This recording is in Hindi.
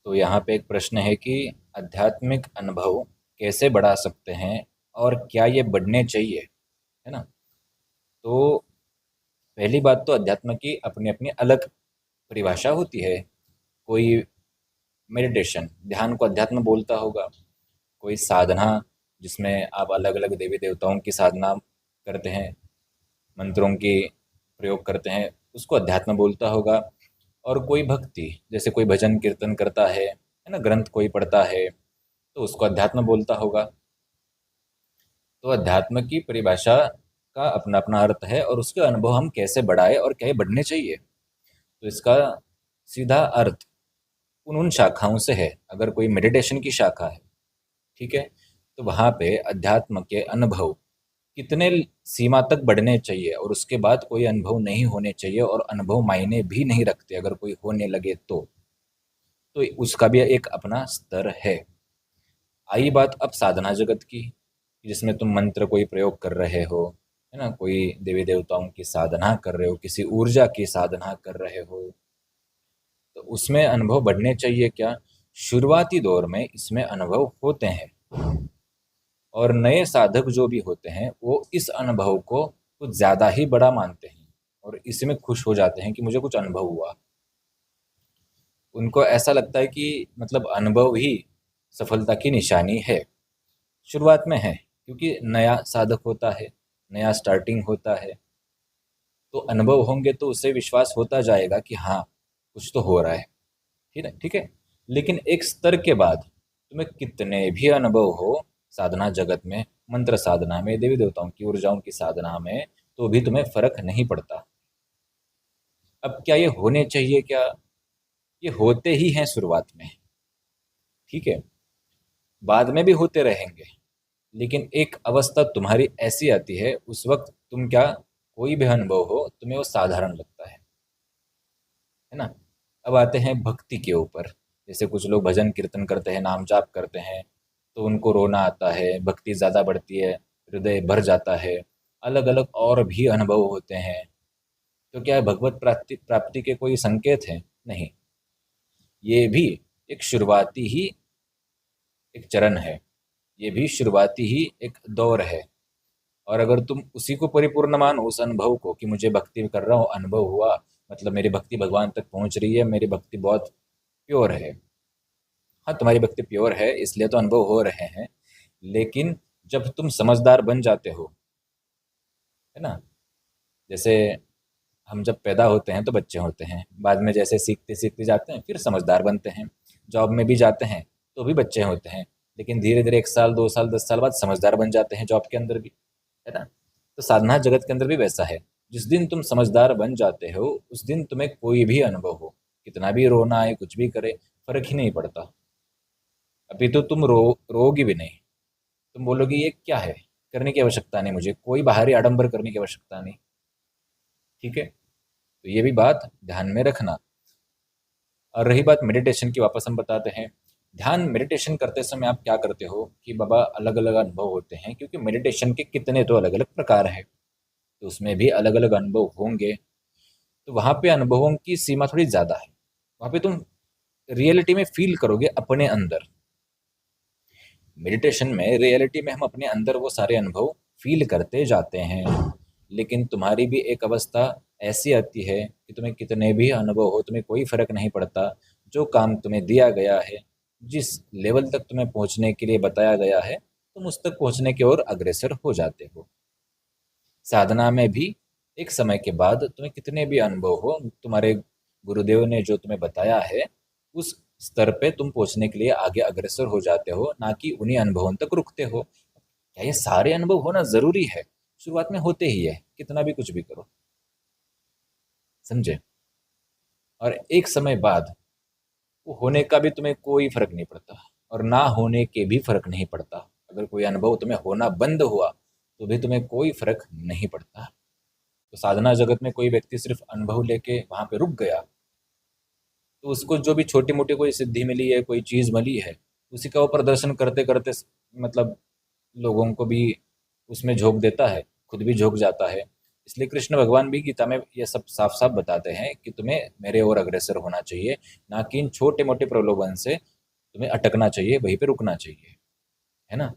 तो यहाँ पे एक प्रश्न है कि आध्यात्मिक अनुभव कैसे बढ़ा सकते हैं और क्या ये बढ़ने चाहिए, है ना। तो पहली बात तो अध्यात्म की अपनी अपनी अलग परिभाषा होती है। कोई मेडिटेशन ध्यान को अध्यात्म बोलता होगा, कोई साधना जिसमें आप अलग अलग देवी देवताओं की साधना करते हैं, मंत्रों की प्रयोग करते हैं, उसको अध्यात्म बोलता होगा। और कोई भक्ति जैसे कोई भजन कीर्तन करता है ना, ग्रंथ कोई पढ़ता है तो उसको अध्यात्म बोलता होगा। तो अध्यात्म की परिभाषा का अपना अपना अर्थ है और उसके अनुभव हम कैसे बढ़ाए और क्या ये बढ़ने चाहिए। तो इसका सीधा अर्थ उन उन शाखाओं से है। अगर कोई मेडिटेशन की शाखा है, ठीक है, तो वहाँ पे अध्यात्म के अनुभव कितने सीमा तक बढ़ने चाहिए और उसके बाद कोई अनुभव नहीं होने चाहिए और अनुभव मायने भी नहीं रखते अगर कोई होने लगे तो उसका भी एक अपना स्तर है। आई बात अब साधना जगत की, जिसमें तुम मंत्र कोई प्रयोग कर रहे हो, है ना, कोई देवी देवताओं की साधना कर रहे हो, किसी ऊर्जा की साधना कर रहे हो, तो उसमें अनुभव बढ़ने चाहिए क्या। शुरुआती दौर में इसमें अनुभव होते हैं और नए साधक जो भी होते हैं वो इस अनुभव को कुछ ज़्यादा ही बड़ा मानते हैं और इसमें खुश हो जाते हैं कि मुझे कुछ अनुभव हुआ। उनको ऐसा लगता है कि मतलब अनुभव ही सफलता की निशानी है। शुरुआत में है क्योंकि नया साधक होता है, नया स्टार्टिंग होता है, तो अनुभव होंगे तो उससे विश्वास होता जाएगा कि हाँ कुछ तो हो रहा है। ठीक है, ठीक है। लेकिन एक स्तर के बाद तुम्हें कितने भी अनुभव हो साधना जगत में, मंत्र साधना में, देवी देवताओं की ऊर्जाओं की साधना में, तो भी तुम्हें फर्क नहीं पड़ता। अब क्या ये होने चाहिए क्या, ये होते ही हैं शुरुआत में, ठीक है, बाद में भी होते रहेंगे। लेकिन एक अवस्था तुम्हारी ऐसी आती है उस वक्त तुम क्या, कोई भी अनुभव हो तुम्हें वो साधारण लगता है ना। अब आते हैं भक्ति के ऊपर। जैसे कुछ लोग भजन कीर्तन करते हैं, नाम जाप करते हैं, तो उनको रोना आता है, भक्ति ज़्यादा बढ़ती है, हृदय भर जाता है, अलग अलग और भी अनुभव होते हैं। तो क्या भगवत प्राप्ति प्राप्ति के कोई संकेत हैं? नहीं। ये भी एक शुरुआती ही एक चरण है, ये भी शुरुआती ही एक दौर है। और अगर तुम उसी को परिपूर्ण मानो, उस अनुभव को कि मुझे भक्ति कर रहा हूँ, अनुभव हुआ, मतलब मेरी भक्ति भगवान तक पहुंच रही है, मेरी भक्ति बहुत प्योर है। हाँ, तुम्हारी भक्ति प्योर है इसलिए तो अनुभव हो रहे हैं। लेकिन जब तुम समझदार बन जाते हो, है ना, जैसे हम जब पैदा होते हैं तो बच्चे होते हैं, बाद में जैसे सीखते सीखते जाते हैं फिर समझदार बनते हैं, जॉब में भी जाते हैं तो भी बच्चे होते हैं, लेकिन धीरे धीरे 1 साल 2 साल 10 साल बाद समझदार बन जाते हैं जॉब के अंदर भी, है ना। तो साधना जगत के अंदर भी वैसा है। जिस दिन तुम समझदार बन जाते हो उस दिन तुम्हें कोई भी अनुभव हो, कितना भी रोना आए, कुछ भी करे, फर्क ही नहीं पड़ता। अभी तो तुम रोगी भी नहीं, तुम बोलोगे ये क्या है, करने की आवश्यकता नहीं, मुझे कोई बाहरी आडंबर करने की आवश्यकता नहीं। ठीक है, तो ये भी बात ध्यान में रखना। और रही बात मेडिटेशन की, वापस हम बताते हैं। ध्यान मेडिटेशन करते समय आप क्या करते हो कि बाबा अलग अलग अनुभव होते हैं, क्योंकि मेडिटेशन के कितने तो अलग अलग प्रकार हैं, तो उसमें भी अलग अलग अनुभव होंगे। तो वहाँ पे अनुभवों की सीमा थोड़ी ज़्यादा है। वहाँ पे तुम रियलिटी में फील करोगे अपने अंदर। मेडिटेशन में रियलिटी में हम अपने अंदर वो सारे अनुभव फील करते जाते हैं। लेकिन तुम्हारी भी एक अवस्था ऐसी आती है कि तुम्हें कितने भी अनुभव हो तुम्हें कोई फर्क नहीं पड़ता। जो काम तुम्हें दिया गया है, जिस लेवल तक तुम्हें पहुंचने के लिए बताया गया है, तुम उस तक पहुंचने की ओर अग्रसर हो जाते हो। साधना में भी एक समय के बाद तुम्हें कितने भी अनुभव हो, तुम्हारे गुरुदेव ने जो तुम्हें बताया है उस स्तर पे तुम पहुंचने के लिए आगे अग्रसर हो जाते हो, ना कि उन्हीं अनुभवों तक रुकते हो। क्या ये सारे अनुभव होना जरूरी है? शुरुआत में होते ही है, कितना भी कुछ भी करो, समझे। और एक समय बाद वो होने का भी तुम्हें कोई फर्क नहीं पड़ता और ना होने के भी फर्क नहीं पड़ता। अगर कोई अनुभव तुम्हें होना बंद हुआ तो भी तुम्हें कोई फर्क नहीं पड़ता। तो साधना जगत में कोई व्यक्ति सिर्फ अनुभव लेके वहां पे रुक गया, तो उसको जो भी छोटी मोटी कोई सिद्धि मिली है, कोई चीज़ मिली है, उसी का वो प्रदर्शन करते करते मतलब लोगों को भी उसमें झोंक देता है, खुद भी झोंक जाता है। इसलिए कृष्ण भगवान भी गीता में ये सब साफ साफ बताते हैं कि तुम्हें मेरे ओर अग्रसर होना चाहिए, ना कि इन छोटे मोटे प्रलोभन से तुम्हें अटकना चाहिए, वहीं पे रुकना चाहिए, है ना।